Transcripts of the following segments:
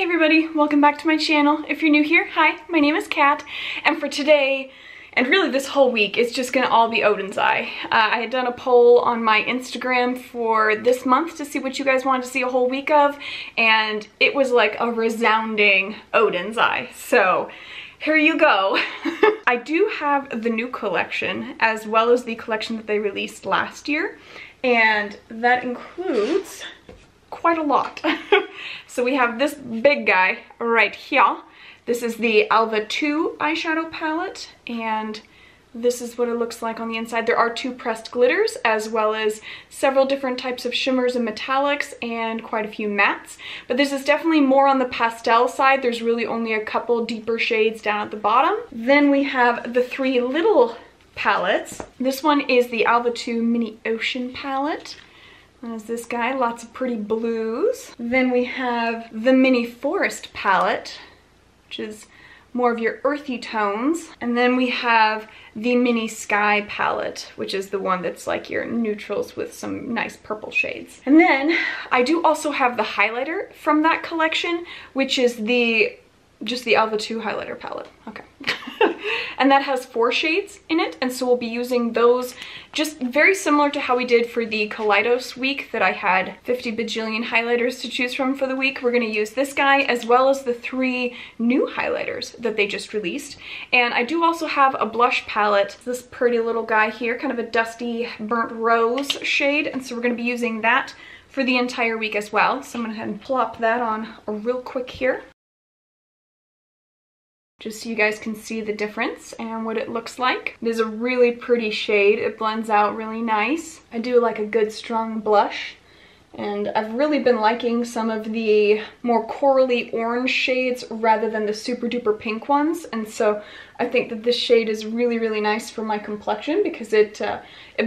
Hey everybody, welcome back to my channel. If you're new here, hi, my name is Kat, and for today, and really this whole week, it's just gonna all be Odin's Eye. I had done a poll on my Instagram for this month to see what you guys wanted to see a whole week of, and it was like a resounding Odin's Eye. So here you go. I do have the new collection as well as the collection that they released last year, and that includes quite a lot. So we have this big guy right here. This is the Alva 2 eyeshadow palette, and this is what it looks like on the inside. There are 2 pressed glitters as well as several different types of shimmers and metallics and quite a few mattes. But this is definitely more on the pastel side. There's really only a couple deeper shades down at the bottom. Then we have the 3 little palettes. This one is the Alva 2 Mini Ocean palette. There's this guy, lots of pretty blues. Then we have the Mini Forest palette, which is more of your earthy tones. And then we have the Mini Sky palette, which is the one that's like your neutrals with some nice purple shades. And then I do also have the highlighter from that collection, which is just the Alva 2 highlighter palette. Okay. And that has 4 shades in it, and so we'll be using those just very similar to how we did for the Kaleidos week that I had 50 bajillion highlighters to choose from for the week. We're going to use this guy as well as the 3 new highlighters that they just released. And I do also have a blush palette, this pretty little guy here, kind of a dusty burnt rose shade, and so we're going to be using that for the entire week as well. So I'm going to go ahead and plop that on real quick here, just so you guys can see the difference and what it looks like. It is a really pretty shade. It blends out really nice. I do like a good strong blush, and I've really been liking some of the more corally orange shades rather than the super duper pink ones, and so I think that this shade is really, really nice for my complexion because it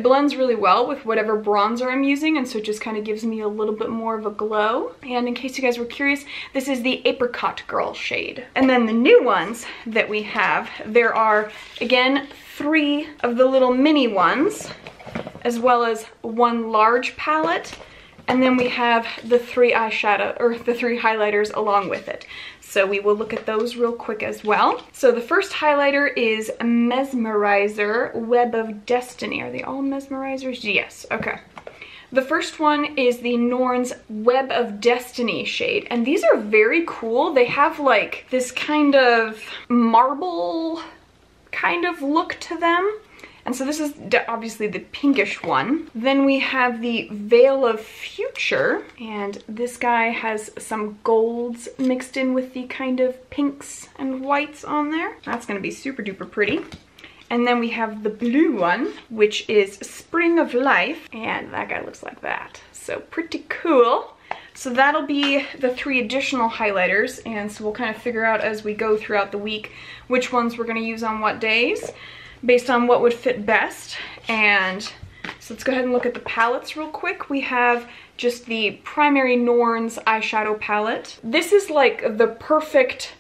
blends really well with whatever bronzer I'm using, and so it just kind of gives me a little bit more of a glow. And in case you guys were curious, this is the Apricot Girl shade. And then the new ones that we have, there are, again, 3 of the little mini ones, as well as 1 large palette. And then we have the 3 eyeshadow, or the 3 highlighters along with it. So we will look at those real quick as well. So the first highlighter is Mesmerizer Web of Destiny. Are they all mesmerizers? Yes, okay. The first one is the Norns Web of Destiny shade, and these are very cool. They have like this kind of marble kind of look to them. And so this is obviously the pinkish one. Then we have the Veil of Future, and this guy has some golds mixed in with the kind of pinks and whites on there. That's gonna be super duper pretty. And then we have the blue one, which is Spring of Life, and that guy looks like that. So pretty cool. So that'll be the 3 additional highlighters, and so we'll kind of figure out as we go throughout the week which ones we're gonna use on what days, based on what would fit best. And so let's go ahead and look at the palettes real quick. We have just the primary Norns eyeshadow palette. This is like the perfect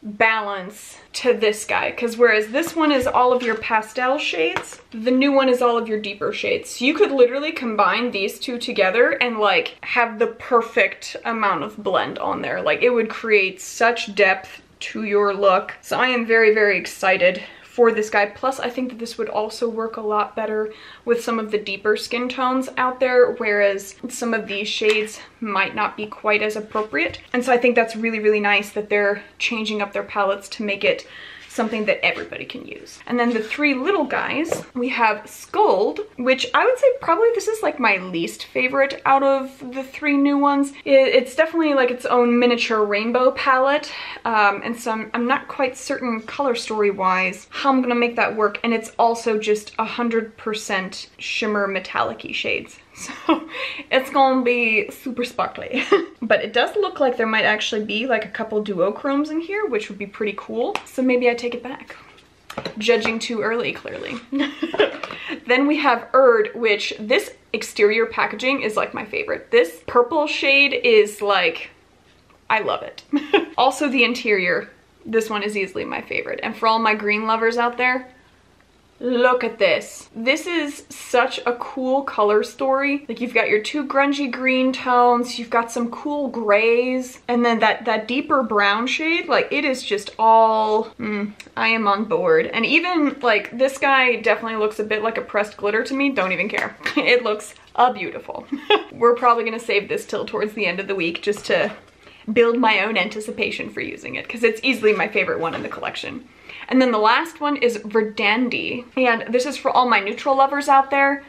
balance to this guy, because whereas this one is all of your pastel shades, the new one is all of your deeper shades. So you could literally combine these 2 together and like have the perfect amount of blend on there. Like it would create such depth to your look. So I am very, very excited for this guy. Plus I think that this would also work a lot better with some of the deeper skin tones out there, whereas some of these shades might not be quite as appropriate. And so I think that's really, really nice that they're changing up their palettes to make it something that everybody can use. And then the 3 little guys, we have Scold, which I would say probably this is like my least favorite out of the 3 new ones. It's definitely like its own miniature rainbow palette, and so I'm not quite certain color story wise how I'm gonna make that work, and it's also just 100% shimmer metallic-y shades. So it's gonna be super sparkly. But it does look like there might actually be like a couple duochromes in here, which would be pretty cool. So maybe I take it back. Judging too early, clearly. Then we have Erd, which this exterior packaging is like my favorite. This purple shade is like, I love it. Also the interior, this one is easily my favorite. And for all my green lovers out there, Look at this. This is such a cool color story. Like, you've got your two grungy green tones, you've got some cool grays, and then that deeper brown shade. Like, it is just all, I am on board. And even like this guy definitely looks a bit like a pressed glitter to me. Don't even care. It looks beautiful. We're probably gonna save this till towards the end of the week just to build my own anticipation for using it, because it's easily my favorite one in the collection. And then the last one is Verdandi, and this is for all my neutral lovers out there.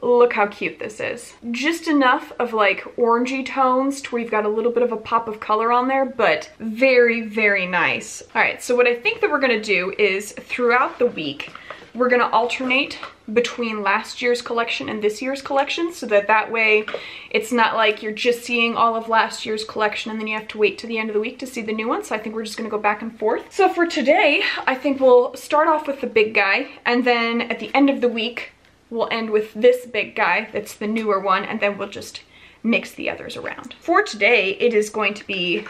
Look how cute this is. Just enough of like orangey tones to where you've got a little bit of a pop of color on there, but very, very nice. All right, so what I think that we're gonna do is throughout the week, we're gonna alternate between last year's collection and this year's collection, so that way it's not like you're just seeing all of last year's collection and then you have to wait to the end of the week to see the new one. So I think we're just gonna go back and forth. So for today, I think we'll start off with the big guy, and then at the end of the week, we'll end with this big guy that's the newer one, and then we'll just mix the others around. For today, it is going to be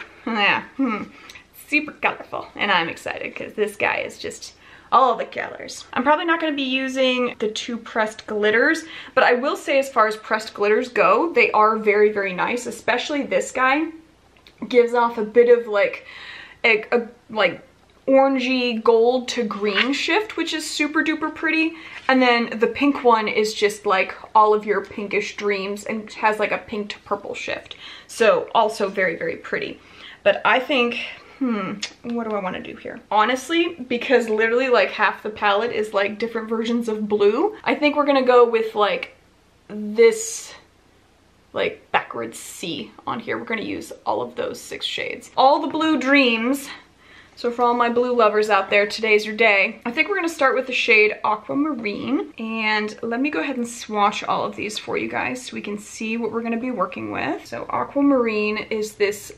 super colorful, and I'm excited because this guy is just all the colors. I'm probably not going to be using the two pressed glitters, but I will say as far as pressed glitters go, they are very, very nice. Especially this guy gives off a bit of like a like orangey gold to green shift, which is super duper pretty. And then the pink one is just like all of your pinkish dreams and has like a pink to purple shift. So also very, very pretty. But I think, what do I want to do here? Honestly, because literally like half the palette is like different versions of blue, I think we're gonna go with like this like backwards C on here. We're gonna use all of those 6 shades. All the blue dreams. So for all my blue lovers out there, today's your day. I think we're gonna start with the shade Aquamarine, and let me go ahead and swatch all of these for you guys so we can see what we're gonna be working with. So Aquamarine is this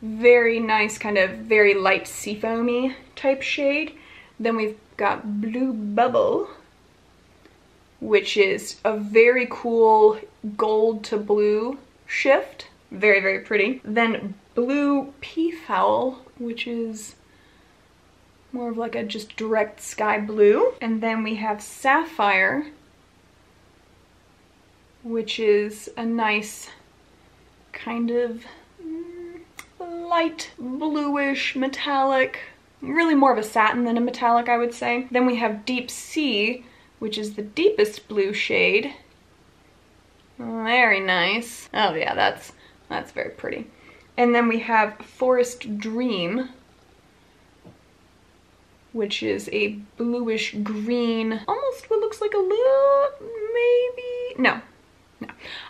very nice kind of very light seafoamy type shade. Then we've got Blue Bubble, which is a very cool gold to blue shift. Very, very pretty. Then Blue Peafowl, which is more of like a just direct sky blue. And then we have Sapphire, which is a nice kind of light bluish metallic, really more of a satin than a metallic, I would say. Then we have Deep Sea, which is the deepest blue shade. Very nice. Oh yeah, that's very pretty. And then we have Forest Dream, which is a bluish green, almost what looks like a little, maybe, no.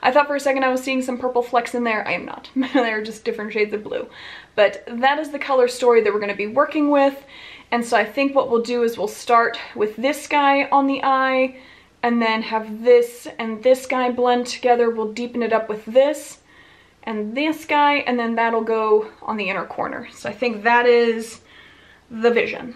I thought for a second I was seeing some purple flecks in there. I am not. They're just different shades of blue. But that is the color story that we're going to be working with. And so I think what we'll do is we'll start with this guy on the eye, and then have this and this guy blend together. We'll deepen it up with this and this guy, and then that'll go on the inner corner. So I think that is the vision.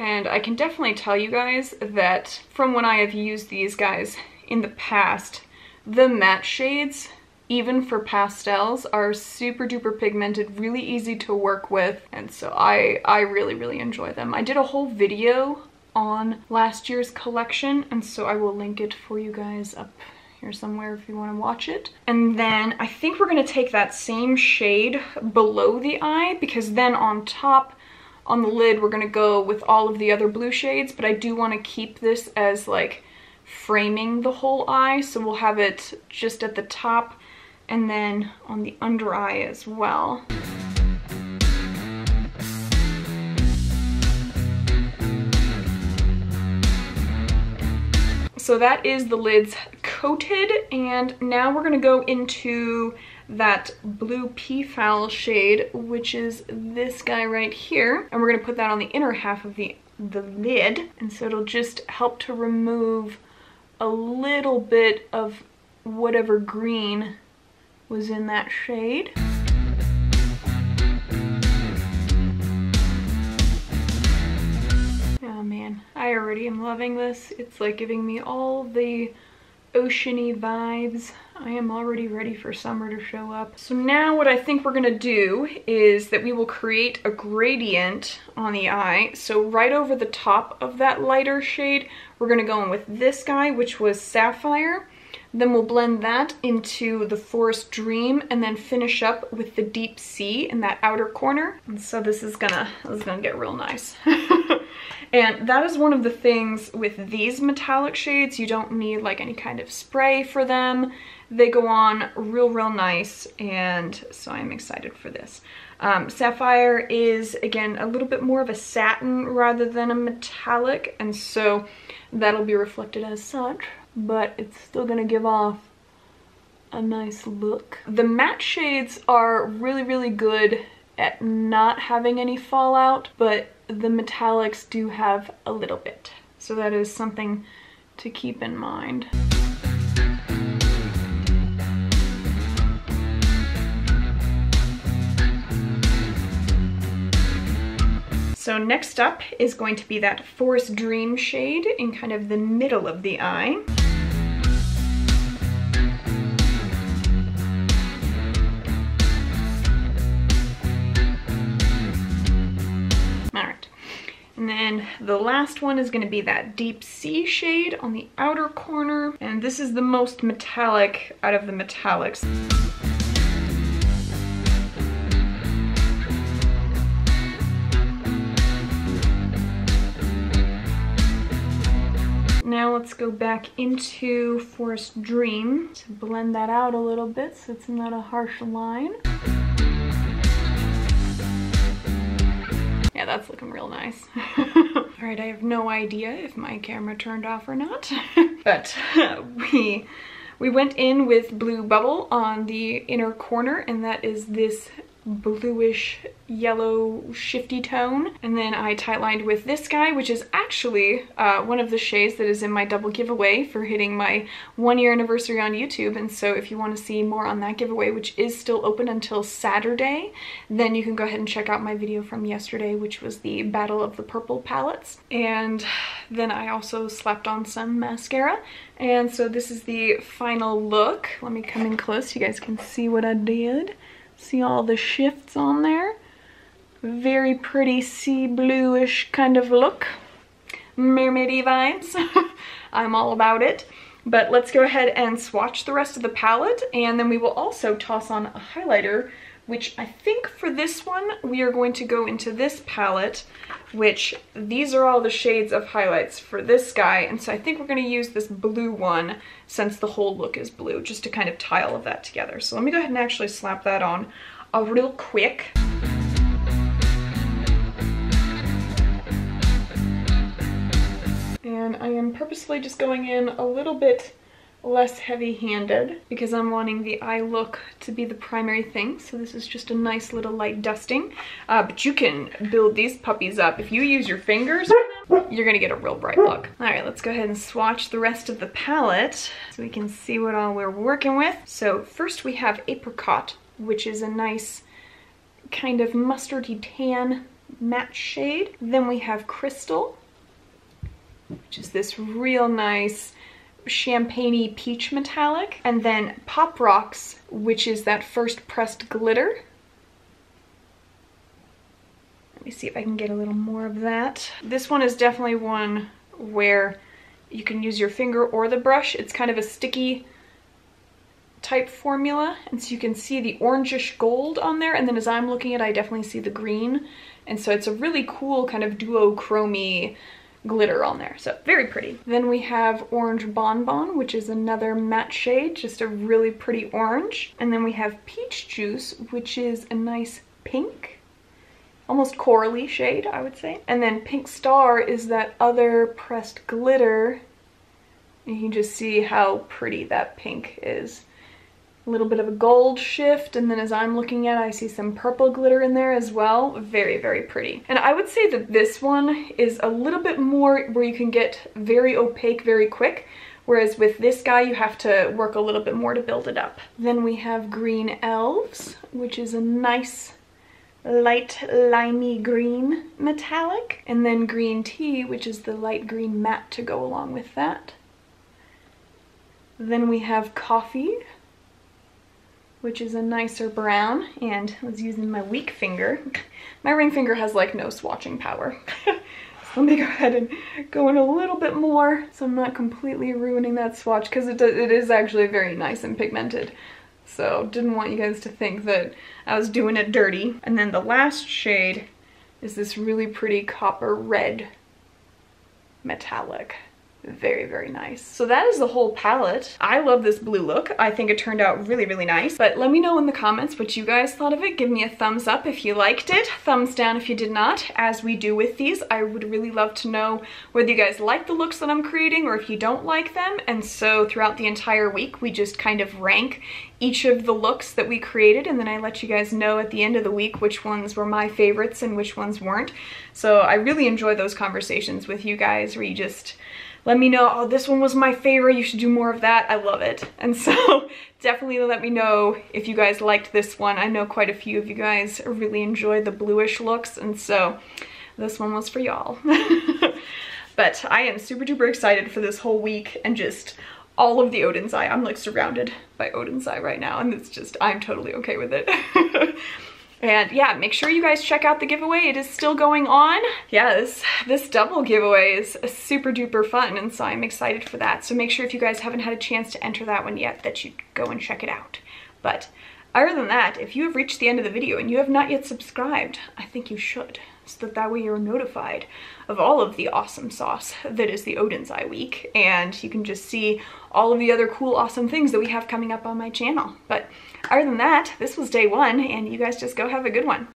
And I can definitely tell you guys that from when I have used these guys in the past, the matte shades, even for pastels, are super duper pigmented, really easy to work with. And so I really, really enjoy them. I did a whole video on last year's collection, and so I will link it for you guys up here somewhere if you want to watch it. And then I think we're going to take that same shade below the eye, because then on top, on the lid, we're gonna go with all of the other blue shades, but I do want to keep this as like framing the whole eye, so we'll have it just at the top and then on the under eye as well. So that is the lids coated, and now we're gonna go into that Blue Peafowl shade, which is this guy right here, and we're gonna put that on the inner half of the lid, and so it'll just help to remove a little bit of whatever green was in that shade. Oh man, I already am loving this. It's like giving me all the oceany vibes. I am already ready for summer to show up. So now what I think we're gonna do is that we will create a gradient on the eye. So right over the top of that lighter shade, we're gonna go in with this guy, which was Sapphire. Then we'll blend that into the Forest Dream and then finish up with the Deep Sea in that outer corner. And so this is gonna get real nice. And that is one of the things with these metallic shades. You don't need like any kind of spray for them. They go on real nice, and so I'm excited for this. Sapphire is, again, a little bit more of a satin rather than a metallic, and so that'll be reflected as such, but it's still gonna give off a nice look. The matte shades are really good at not having any fallout, but the metallics do have a little bit. So that is something to keep in mind. So next up is going to be that Forest Dream shade in kind of the middle of the eye. And then the last one is going to be that Deep Sea shade on the outer corner. And this is the most metallic out of the metallics. Now let's go back into Forest Dream to blend that out a little bit so it's not a harsh line. Yeah, that's looking real nice. All right, I have no idea if my camera turned off or not, but we went in with Blue Bubble on the inner corner, and that is this bluish yellow shifty tone. And then I tightlined with this guy, which is actually one of the shades that is in my double giveaway for hitting my 1-year anniversary on YouTube. And so if you want to see more on that giveaway, which is still open until Saturday, then you can go ahead and check out my video from yesterday, which was the Battle of the Purple palettes. And then I also slapped on some mascara. And so this is the final look. Let me come in close so you guys can see what I did. See all the shifts on there? Very pretty sea bluish kind of look. Mermaidy vibes. I'm all about it. But let's go ahead and swatch the rest of the palette, and then we will also toss on a highlighter, which I think for this one we are going to go into this palette, which these are all the shades of highlights for this guy, and so I think we're going to use this blue one since the whole look is blue, just to kind of tie all of that together. So let me go ahead and actually slap that on real quick. And I am purposely just going in a little bit less heavy-handed because I'm wanting the eye look to be the primary thing. So this is just a nice little light dusting, but you can build these puppies up. If you use your fingers, you're gonna get a real bright look. All right, let's go ahead and swatch the rest of the palette so we can see what all we're working with. So first we have Apricot, which is a nice kind of mustardy tan matte shade. Then we have Crystal, which is this real nice champagne-y peach metallic, and then Pop Rocks, which is that first pressed glitter. Let me see if I can get a little more of that. This one is definitely one where you can use your finger or the brush. It's kind of a sticky type formula, and so you can see the orangish gold on there, and then as I'm looking at it, I definitely see the green, and so it's a really cool kind of duochrome-y glitter on there, so very pretty. Then we have Orange Bonbon, which is another matte shade, just a really pretty orange. And then we have Peach Juice, which is a nice pink, almost corally shade, I would say. And then Pink Star is that other pressed glitter, and you can just see how pretty that pink is. A little bit of a gold shift, and then as I'm looking at it, I see some purple glitter in there as well. Very, very pretty. And I would say that this one is a little bit more where you can get very opaque very quick, whereas with this guy you have to work a little bit more to build it up. Then we have Green Elves, which is a nice light limey green metallic, and then Green Tea, which is the light green matte to go along with that. Then we have Coffee, which is a nicer brown, and I was using my weak finger. My ring finger has like no swatching power. So let me go ahead and go in a little bit more so I'm not completely ruining that swatch, because it is actually very nice and pigmented. So didn't want you guys to think that I was doing it dirty. And then the last shade is this really pretty copper red metallic. Very, very nice. So that is the whole palette. I love this blue look. I think it turned out really, really nice. But let me know in the comments what you guys thought of it. Give me a thumbs up if you liked it. Thumbs down if you did not. As we do with these, I would really love to know whether you guys like the looks that I'm creating or if you don't like them. And so throughout the entire week, we just kind of rank each of the looks that we created, and then I let you guys know at the end of the week which ones were my favorites and which ones weren't. So I really enjoy those conversations with you guys where you just let me know, oh, this one was my favorite, you should do more of that. I love it. And so definitely let me know if you guys liked this one. I know quite a few of you guys really enjoy the bluish looks, and so this one was for y'all. But I am super duper excited for this whole week and just all of the Oden's Eye. I'm like surrounded by Oden's Eye right now, and it's just, I'm totally okay with it. And yeah, make sure you guys check out the giveaway. It is still going on. Yeah, this double giveaway is super duper fun, and so I'm excited for that. So make sure if you guys haven't had a chance to enter that one yet, that you go and check it out. But other than that, if you have reached the end of the video and you have not yet subscribed, I think you should, so that way you're notified of all of the awesome sauce that is the Oden's Eye week, and you can just see all of the other cool, awesome things that we have coming up on my channel. But other than that, this was day one, and you guys just go have a good one.